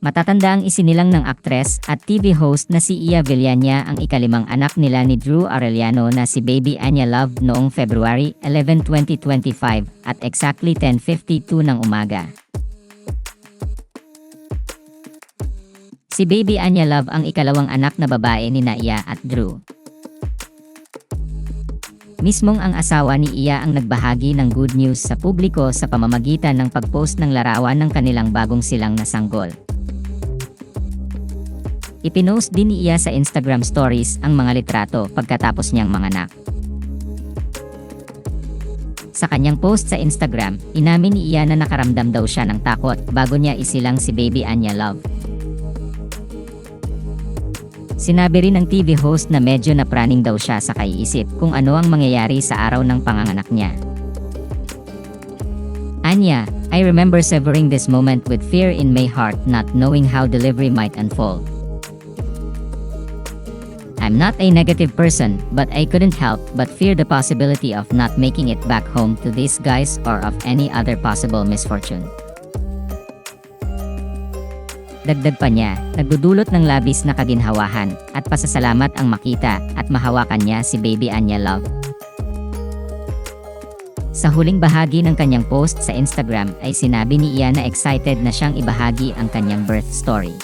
Matatanda ang isinilang ng aktres at TV host na si Iya Villania ang ikalimang anak nila ni Drew Arellano na si Baby Anya Love noong February 11, 2025 at exactly 10:52 ng umaga. Si Baby Anya Love ang ikalawang anak na babae ni Iya at Drew. Mismong ang asawa ni Iya ang nagbahagi ng good news sa publiko sa pamamagitan ng pag-post ng larawan ng kanilang bagong silang na sanggol. Ipinost din ni Iya sa Instagram stories ang mga litrato pagkatapos niyang manganak. Sa kanyang post sa Instagram, inamin ni Iya na nakaramdam daw siya ng takot bago niya isilang si Baby Anya Love. Sinabi rin ng TV host na medyo napraning daw siya sa kaiisip kung ano ang mangyayari sa araw ng panganganak niya. Anya, I remember savoring this moment with fear in my heart, not knowing how delivery might unfold. I'm not a negative person, but I couldn't help but fear the possibility of not making it back home to these guys or of any other possible misfortune. Dagdag pa niya, nagdudulot ng labis na kaginhawahan at pasasalamat ang makita at mahawakan niya si Baby Anya Love. Sa huling bahagi ng kanyang post sa Instagram ay sinabi ni Iya na excited na siyang ibahagi ang kanyang birth story.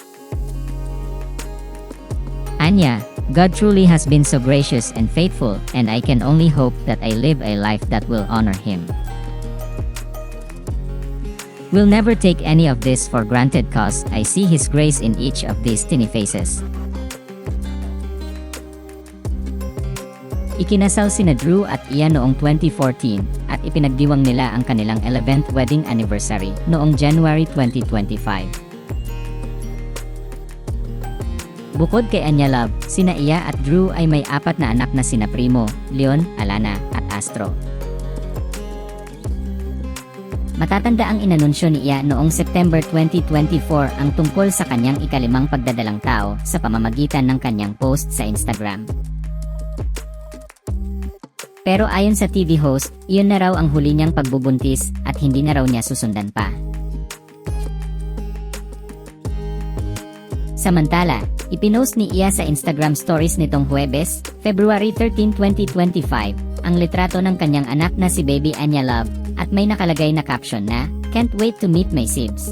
Anya, God truly has been so gracious and faithful, and I can only hope that I live a life that will honor Him. We'll never take any of this for granted cause I see His grace in each of these tiny faces. Ikinasal sina Drew at Iya noong 2014 at ipinagdiwang nila ang kanilang 11th wedding anniversary noong January 2025. Bukod kay Anya Love, sina Iya at Drew ay may 4 na anak na sina Primo, Leon, Alana, at Astro. Matatanda ang inanunsyo ni Iya noong September 2024 ang tungkol sa kanyang ikalimang pagdadalang tao sa pamamagitan ng kanyang post sa Instagram. Pero ayon sa TV host, iyon na raw ang huli niyang pagbubuntis at hindi na raw niya susundan pa. Samantala, ipinost ni Iya sa Instagram stories nitong Huwebes, February 13, 2025, ang litrato ng kanyang anak na si Baby Anya Love at may nakalagay na caption na, "Can't wait to meet my sibs."